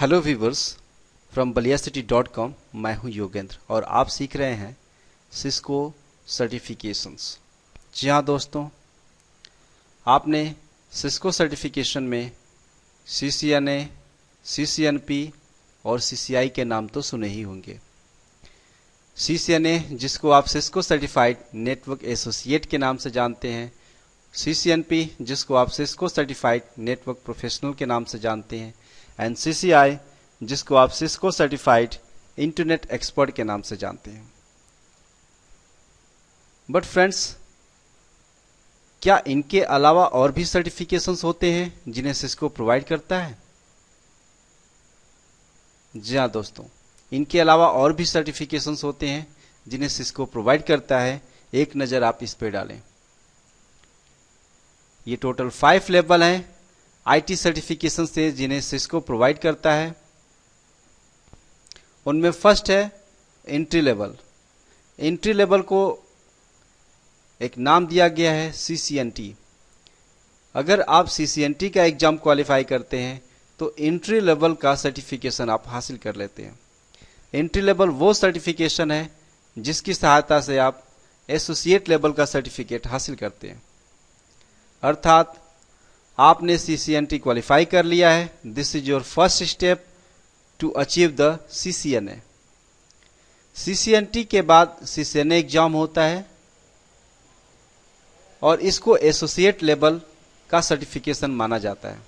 Hello viewers from baliacity.com। मैं हूं योगेंद्र और आप सीख रहे हैं सिस्को सर्टिफिकेशंस। जी हाँ दोस्तों, आपने सिस्को सर्टिफिकेशन में CCNA, CCNP और CCI के नाम तो सुने ही होंगे। CCNA जिसको आप सिस्को सर्टिफाइड नेटवर्क एसोसिएट के नाम से जानते हैं, CCNP जिसको आप सिस्को सर्टिफाइड नेटवर्क प्रोफेशनल के नाम से जानते हैं, एंड CCI जिसको आप सिस्को सर्टिफाइड इंटरनेट एक्सपर्ट के नाम से जानते हैं। बट फ्रेंड्स, क्या इनके अलावा और भी सर्टिफिकेशंस होते हैं जिन्हें सिस्को प्रोवाइड करता है? जी हाँ दोस्तों, इनके अलावा और भी सर्टिफिकेशंस होते हैं जिन्हें सिस्को प्रोवाइड करता है। एक नज़र आप इस पे डालें। ये टोटल 5 लेवल हैं IT सर्टिफिकेशन से जिन्हें सिस्को प्रोवाइड करता है। उनमें फर्स्ट है एंट्री लेवल। एंट्री लेवल को एक नाम दिया गया है CCNT। अगर आप CCNT का एग्जाम क्वालिफाई करते हैं तो एंट्री लेवल का सर्टिफिकेशन आप हासिल कर लेते हैं। एंट्री लेवल वो सर्टिफिकेशन है जिसकी सहायता से आप एसोसिएट लेवल का सर्टिफिकेट हासिल करते हैं। अर्थात आपने CCNT क्वालिफाई कर लिया है। This is your first step to achieve the CCNA। CCNT के बाद CCNA एग्जाम होता है और इसको एसोसिएट लेवल का सर्टिफिकेशन माना जाता है।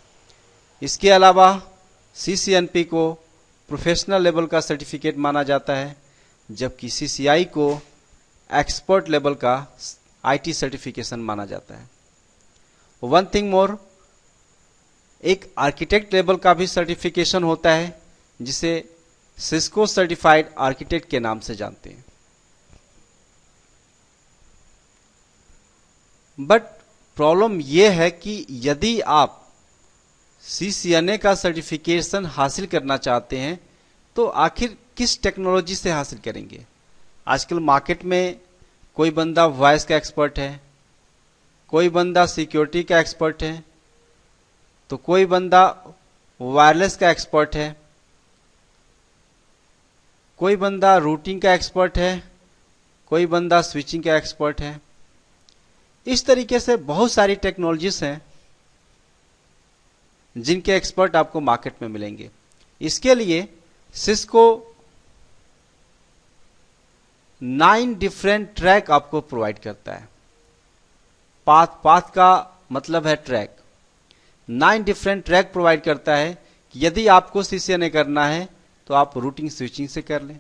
इसके अलावा CCNP को प्रोफेशनल लेवल का सर्टिफिकेट माना जाता है, जबकि CCI को एक्सपर्ट लेवल का IT सर्टिफिकेशन माना जाता है। वन थिंग मोर, एक आर्किटेक्ट लेवल का भी सर्टिफिकेशन होता है जिसे सिस्को सर्टिफाइड आर्किटेक्ट के नाम से जानते हैं। बट प्रॉब्लम यह है कि यदि आप CCNA का सर्टिफिकेशन हासिल करना चाहते हैं तो आखिर किस टेक्नोलॉजी से हासिल करेंगे? आजकल मार्केट में कोई बंदा वॉइस का एक्सपर्ट है, कोई बंदा सिक्योरिटी का एक्सपर्ट है, तो कोई बंदा वायरलेस का एक्सपर्ट है, कोई बंदा रूटिंग का एक्सपर्ट है, कोई बंदा स्विचिंग का एक्सपर्ट है। इस तरीके से बहुत सारी टेक्नोलॉजीज हैं जिनके एक्सपर्ट आपको मार्केट में मिलेंगे। इसके लिए सिस्को 9 डिफरेंट ट्रैक आपको प्रोवाइड करता है। पाथ का मतलब है ट्रैक। 9 डिफरेंट ट्रैक प्रोवाइड करता है कि यदि आपको CCNA करना है तो आप रूटिंग स्विचिंग से कर लें।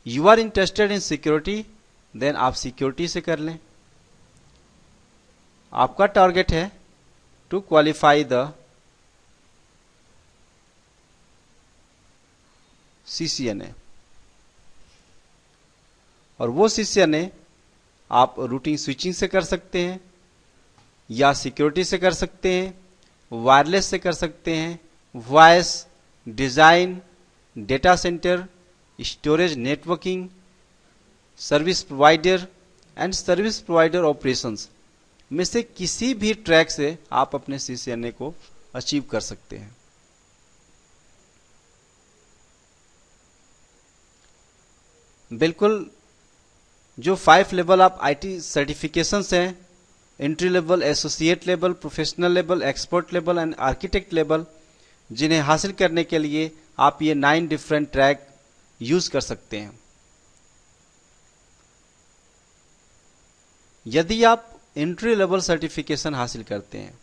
You are interested in security, then आप सिक्योरिटी से कर लें। आपका टारगेट है टू क्वालिफाई द CCNA, और वो CCNA आप रूटिंग स्विचिंग से कर सकते हैं या सिक्योरिटी से कर सकते हैं, वायरलेस से कर सकते हैं, voice, design, data centre, storage, networking, service provider and service provider operations में से किसी भी ट्रैक से आप अपने CCNA को अचीव कर सकते हैं। बिल्कुल, जो 5 लेवल आप IT सर्टिफिकेशंस हैं, entry level, associate level, professional level, expert level and architect level, जिन्हें हासिल करने के लिए आप ये 9 डिफरेंट ट्रैक यूज कर सकते हैं। यदि आप एंट्री लेवल सर्टिफिकेशन हासिल करते हैं,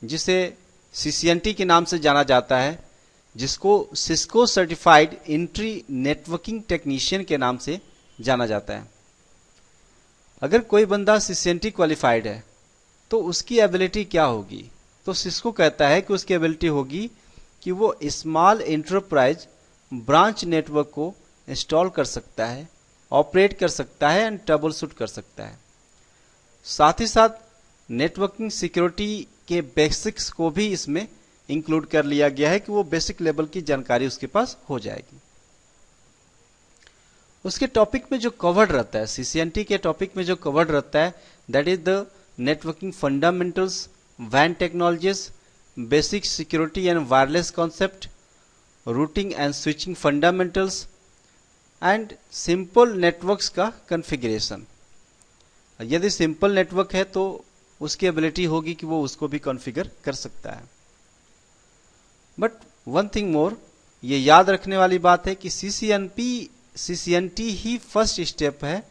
जिसे CCNT के नाम से जाना जाता है, जिसको Cisco certified entry networking technician के नाम से जाना जाता है। अगर कोई बंदा CCNT क्वालिफाइड है तो उसकी एबिलिटी क्या होगी? तो सिस्को कहता है कि उसकी एबिलिटी होगी कि वो स्मॉल एंटरप्राइज ब्रांच नेटवर्क को इंस्टॉल कर सकता है, ऑपरेट कर सकता है एंड ट्रबल शूट कर सकता है। साथ ही साथ नेटवर्किंग सिक्योरिटी के बेसिक्स को भी इसमें इंक्लूड कर लिया गया है कि वो बेसिक लेवल की जानकारी उसके पास हो जाएगी। उसके टॉपिक में जो कवर्ड रहता है, CCNT के टॉपिक में जो कवर्ड रहता है, that is the networking fundamentals, WAN technologies, basic security and wireless concept, routing and switching fundamentals and simple networks का कॉन्फ़िगरेशन। यदि सिंपल नेटवर्क है तो उसकी एबिलिटी होगी कि वो उसको भी कॉन्फ़िगर कर सकता है। बट वन थिंग मोर, ये याद रखने वाली बात है कि सीसीएनटी ही फर्स्ट स्टेप है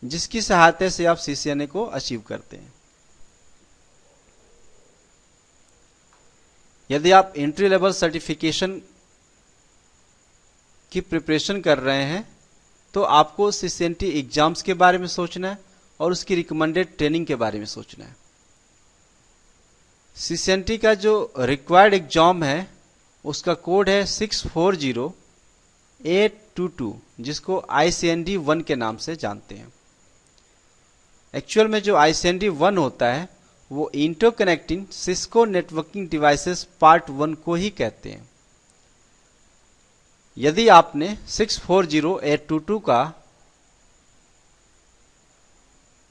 जिसकी सहायता से आप सीसीएनए को अचीव करते हैं। यदि आप एंट्री लेवल सर्टिफिकेशन की प्रिपरेशन कर रहे हैं तो आपको सीसीएनटी एग्जाम्स के बारे में सोचना है और उसकी रिकमेंडेड ट्रेनिंग के बारे में सोचना है। सीसीएनटी का जो रिक्वायर्ड एग्जाम है उसका कोड है 640822, जिसको आईसीएनडी 1 के नाम से जानते हैं। एक्चुअल में जो आईसीएनडी 1 होता है वो interconnecting Cisco networking devices part 1 को ही कहते हैं। यदि आपने 640822 का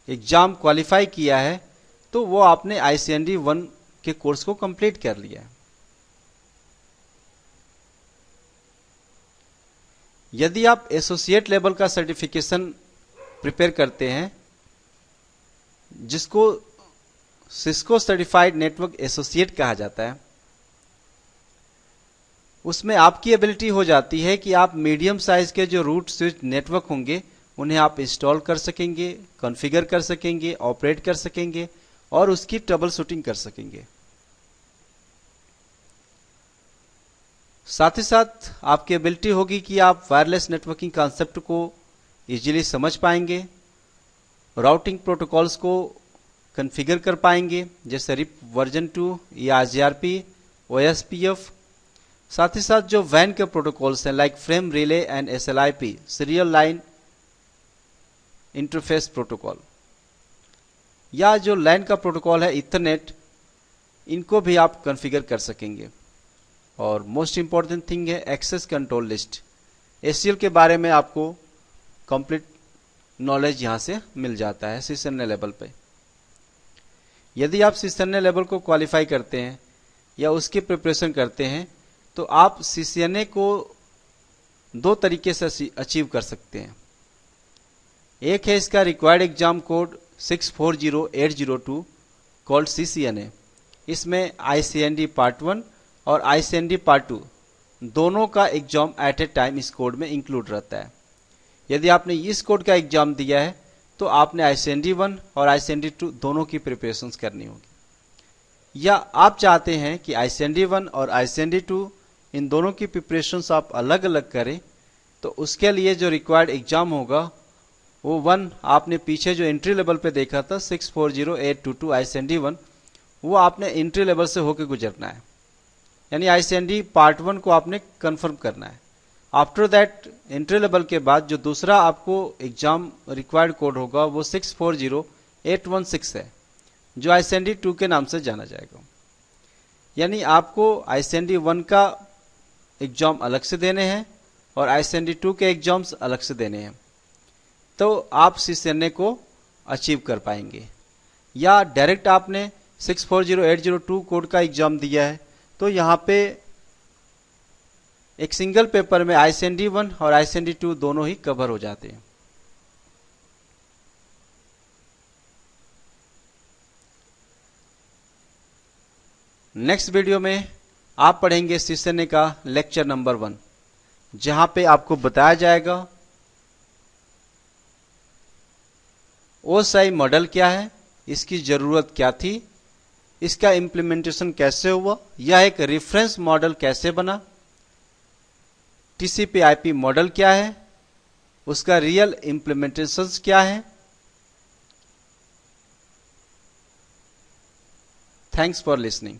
एग्जाम क्वालिफाई किया है तो वो आपने आईसीएनडी 1 के कोर्स को कंप्लीट कर लिया है। यदि आप एसोसिएट लेवल का सर्टिफिकेशन प्रिपेयर करते हैं जिसको सिस्को सर्टिफाइड नेटवर्क एसोसिएट कहा जाता है, उसमें आपकी एबिलिटी हो जाती है कि आप मीडियम साइज के जो रूट स्विच नेटवर्क होंगे उन्हें आप इंस्टॉल कर सकेंगे, कॉन्फ़िगर कर सकेंगे, ऑपरेट कर सकेंगे और उसकी ट्रबल शूटिंग कर सकेंगे। साथ ही साथ आपकी एबिलिटी होगी कि आप वायरलेस नेटवर्किंग कॉन्सेप्ट को इजीली समझ पाएंगे, राउटिंग प्रोटोकॉल्स को कॉन्फ़िगर कर पाएंगे जैसे रिप वर्जन 2 या आरजीआरपी, ओएसपीएफ। साथ ही साथ जो वैन के प्रोटोकॉल्स हैं like frame relay and SLIP, serial line interface protocol, या जो लैन का प्रोटोकॉल है इथरनेट, इनको भी आप कॉन्फ़िगर कर सकेंगे। और मोस्ट इंपॉर्टेंट थिंग है एक्सेस कंट्रोल लिस्ट। एसीएल के बारे में आपको कंप्लीट नॉलेज यहां से मिल जाता है सीसीएनए लेवल पे। यदि आप सीसीएनए लेवल को क्वालिफाई करते हैं या उसकी प्रिपरेशन करते हैं तो आप सीसीएनए को 2 तरीके से अचीव कर सकते हैं। एक है इसका required exam code 640802 called CCNA. इसमें आईसीएनडी पार्ट 1 और आईसीएनडी पार्ट 2 दोनों का एग्जाम एट ए टाइम इस कोड में इंक्लूड रहता है। यदि आपने इस कोड का एग्जाम दिया है तो आपने आईसीएनडी 1 और आईसीएनडी 2 दोनों की प्रिपरेशंस करनी होगी। या आप चाहते हैं कि आईसीएनडी 1 और आईसीएनडी 2 इन दोनों की प्रिपरेशंस आप अलग अलग करें, तो उसके लिए जो रिक्वायर्ड एग्जाम होगा वो 1 आपने पीछे जो एंट्री लेवल पे देखा था 640822 आईसीएनडी 1, वो आपने एंट्री लेवल से होकर गुजरना है। यानी आईसीएनडी पार्ट 1 को आपने कंफर्म करना है। आफ्टर दैट एंट्री लेवल के बाद जो दूसरा आपको एग्जाम रिक्वायर्ड कोड होगा वो 640816 है, जो आईसीएनडी 2 के नाम से जाना जाएगा। यानी आपको आईसीएनडी 1 का एग्जाम अलग से देने हैं और आईसीएनडी 2 के एग्जाम्स अलग से देने हैं, तो आप सीसीएनए को अचीव कर पाएंगे। या डायरेक्ट आपने 640802 कोड का एग्जाम दिया है तो यहाँ पे एक सिंगल पेपर में आईसीएनडी 1 और आईसीएनडी 2 दोनों ही कवर हो जाते हैं। नेक्स्ट वीडियो में आप पढ़ेंगे सीसीएनए का लेक्चर नंबर 1, जहां पे आपको बताया जाएगा ओएसआई मॉडल क्या है, इसकी जरूरत क्या थी, इसका इंप्लीमेंटेशन कैसे हुआ, यह एक रेफरेंस मॉडल कैसे बना, टीसीपी/आईपी मॉडल क्या है, उसका रियल इंप्लीमेंटेशन क्या है। Thanks for listening.